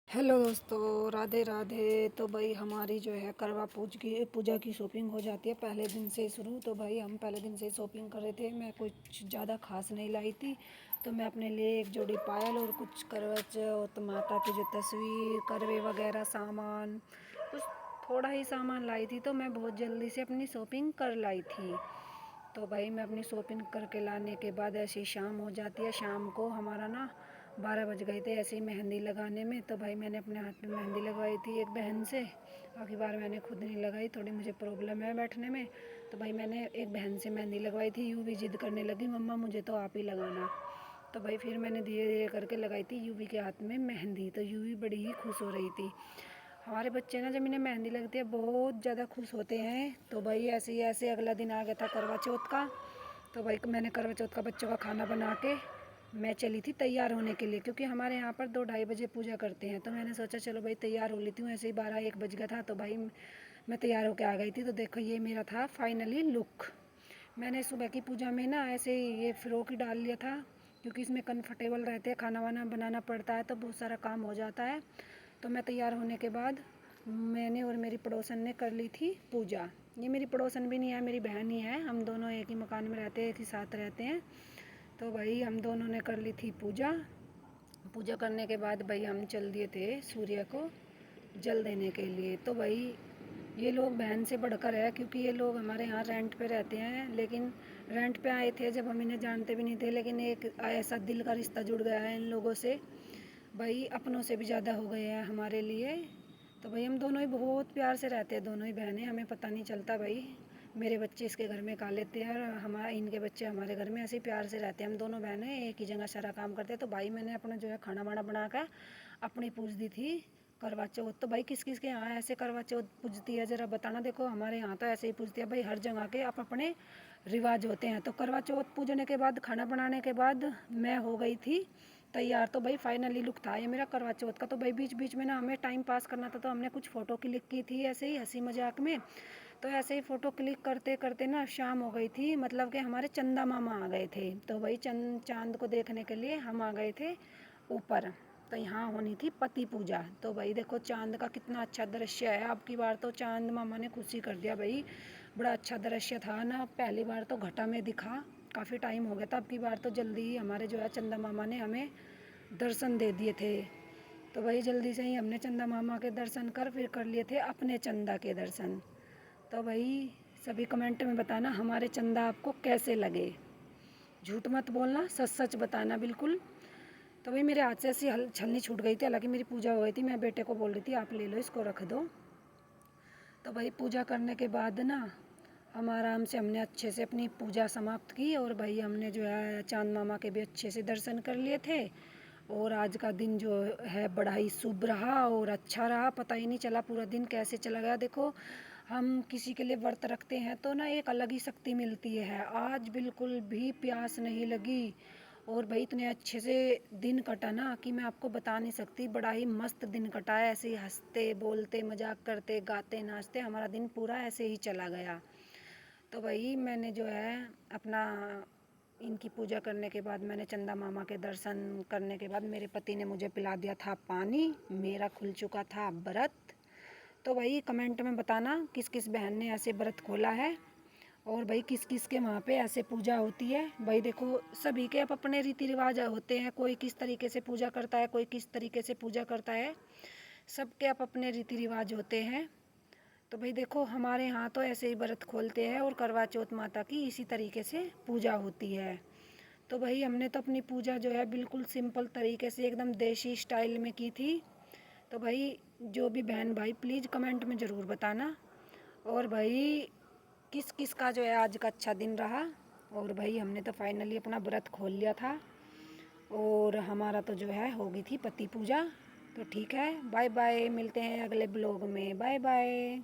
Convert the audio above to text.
Hello दोस्तों, राधे राधे। तो भाई हमारी जो है करवा पूजा की शॉपिंग हो जाती है पहले दिन से ही शुरू। तो भाई हम पहले दिन से ही शॉपिंग कर रहे थे। मैं कुछ ज़्यादा खास नहीं लाई थी, तो मैं अपने लिए एक जोड़ी पायल और कुछ करवा चौथ माता की जो तस्वीर करवे वगैरह सामान, कुछ थोड़ा ही सामान लाई थी। तो मैं बहुत जल्दी से अपनी शॉपिंग कर लाई थी। तो भाई मैं अपनी शॉपिंग करके लाने के बाद ऐसी शाम हो जाती है। शाम को हमारा ना 12 बज गए थे ऐसे ही मेहंदी लगाने में। तो भाई मैंने अपने हाथ में मेहंदी लगवाई थी एक बहन से। बाकी बार मैंने खुद नहीं लगाई, थोड़ी मुझे प्रॉब्लम है बैठने में। तो भाई मैंने एक बहन से मेहंदी लगवाई थी। यूँ भी जिद करने लगी, मम्मा मुझे तो आप ही लगाना। तो भाई फिर मैंने धीरे धीरे करके लगाई थी यूवी के हाथ में मेहंदी। तो यूवी बड़ी ही खुश हो रही थी। हमारे बच्चे ना जब इन्हें मेहंदी लगती है बहुत ज़्यादा खुश होते हैं। तो भाई ऐसे ही ऐसे अगला दिन आ गया था करवा चौथ का। तो भाई मैंने करवा चौथ का बच्चों का खाना बना के मैं चली थी तैयार होने के लिए, क्योंकि हमारे यहाँ पर 2-2:30 बजे पूजा करते हैं। तो मैंने सोचा चलो भाई तैयार हो लेती हूँ। ऐसे ही 12-1 बज गया था। तो भाई मैं तैयार होकर आ गई थी। तो देखो ये मेरा था फाइनली लुक। मैंने सुबह की पूजा में ना ऐसे ही ये फ़्रॉक ही डाल लिया था, क्योंकि इसमें कंफर्टेबल रहते हैं, खाना वाना बनाना पड़ता है तो बहुत सारा काम हो जाता है। तो मैं तैयार होने के बाद मैंने और मेरी पड़ोसन ने कर ली थी पूजा। ये मेरी पड़ोसन भी नहीं है, मेरी बहन ही है। हम दोनों एक ही मकान में रहते हैं, एक ही साथ रहते हैं। तो भाई हम दोनों ने कर ली थी पूजा। पूजा करने के बाद भाई हम चल दिए थे सूर्य को जल देने के लिए। तो भाई ये लोग बहन से बढ़कर है, क्योंकि ये लोग हमारे यहाँ रेंट पे रहते हैं। लेकिन रेंट पे आए थे जब हम इन्हें जानते भी नहीं थे, लेकिन एक ऐसा दिल का रिश्ता जुड़ गया है इन लोगों से। भाई अपनों से भी ज़्यादा हो गए हैं हमारे लिए। तो भाई हम दोनों ही बहुत प्यार से रहते हैं, दोनों ही बहनें। हमें पता नहीं चलता भाई, मेरे बच्चे इसके घर में खा लेते हैं और हमारे इनके बच्चे हमारे घर में ऐसे ही प्यार से रहते हैं। हम दोनों बहनें एक ही जगह सारा काम करते हैं। तो भाई मैंने अपना जो है खाना वाना बना कर अपनी पूज दी थी करवा चौथ। तो भाई किस किस के यहाँ ऐसे करवा चौथ पूजती है ज़रा बताना। देखो हमारे यहाँ तो ऐसे ही पूजती है भाई, हर जगह के आप अपने रिवाज होते हैं। तो करवा चौथ पूजने के बाद खाना बनाने के बाद मैं हो गई थी तैयार। तो भाई फाइनली लुक था ये मेरा करवा चौथ का। तो भाई बीच बीच में ना हमें टाइम पास करना था, तो हमने कुछ फ़ोटो क्लिक की थी ऐसे ही हंसी मजाक में। तो ऐसे ही फ़ोटो क्लिक करते करते ना शाम हो गई थी, मतलब कि हमारे चंदा मामा आ गए थे। तो भाई चांद को देखने के लिए हम आ गए थे ऊपर। तो यहाँ होनी थी पति पूजा। तो भाई देखो चांद का कितना अच्छा दृश्य है। अब की बार तो चांद मामा ने खुशी कर दिया भाई, बड़ा अच्छा दृश्य था ना। पहली बार तो घटा में दिखा, काफ़ी टाइम हो गया था। अब की बार तो जल्दी ही हमारे जो है चंदा मामा ने हमें दर्शन दे दिए थे। तो वही जल्दी से ही हमने चंदा मामा के दर्शन कर फिर कर लिए थे अपने चंदा के दर्शन। तो भाई सभी कमेंट में बताना हमारे चंदा आपको कैसे लगे। झूठ मत बोलना, सच सच बताना बिल्कुल। तो भाई मेरे हाथ से ऐसी छलनी छूट गई थी, हालांकि मेरी पूजा हो गई थी। मैं बेटे को बोल रही थी आप ले लो इसको रख दो। तो भाई पूजा करने के बाद ना हम आराम से हमने अच्छे से अपनी पूजा समाप्त की। और भाई हमने जो है चांद मामा के भी अच्छे से दर्शन कर लिए थे। और आज का दिन जो है बड़ा ही शुभ रहा और अच्छा रहा, पता ही नहीं चला पूरा दिन कैसे चला गया। देखो हम किसी के लिए व्रत रखते हैं तो ना एक अलग ही शक्ति मिलती है। आज बिल्कुल भी प्यास नहीं लगी। और भाई इतने अच्छे से दिन कटा ना कि मैं आपको बता नहीं सकती। बड़ा ही मस्त दिन कटा है, ऐसे ही हंसते बोलते मजाक करते गाते नाचते हमारा दिन पूरा ऐसे ही चला गया। तो भाई मैंने जो है अपना इनकी पूजा करने के बाद मैंने चंदा मामा के दर्शन करने के बाद मेरे पति ने मुझे पिला दिया था पानी। मेरा खुल चुका था व्रत। तो भाई कमेंट में बताना किस किस बहन ने ऐसे व्रत खोला है, और भाई किस किस के वहाँ पे ऐसे पूजा होती है। भाई देखो सभी के अपने रीति रिवाज होते हैं, कोई किस तरीके से पूजा करता है, कोई किस तरीके से पूजा करता है। सबके अपने रीति रिवाज होते हैं। तो भाई देखो हमारे यहाँ तो ऐसे ही व्रत खोलते हैं और करवा चौथ माता की इसी तरीके से पूजा होती है। तो भाई हमने तो अपनी पूजा जो है बिल्कुल सिंपल तरीके से एकदम देसी स्टाइल में की थी। तो भाई जो भी बहन भाई प्लीज़ कमेंट में ज़रूर बताना। और भाई किस किस का जो है आज का अच्छा दिन रहा। और भाई हमने तो फाइनली अपना व्रत खोल लिया था और हमारा तो जो है हो गई थी पति पूजा। तो ठीक है, बाय बाय, मिलते हैं अगले ब्लॉग में। Bye bye.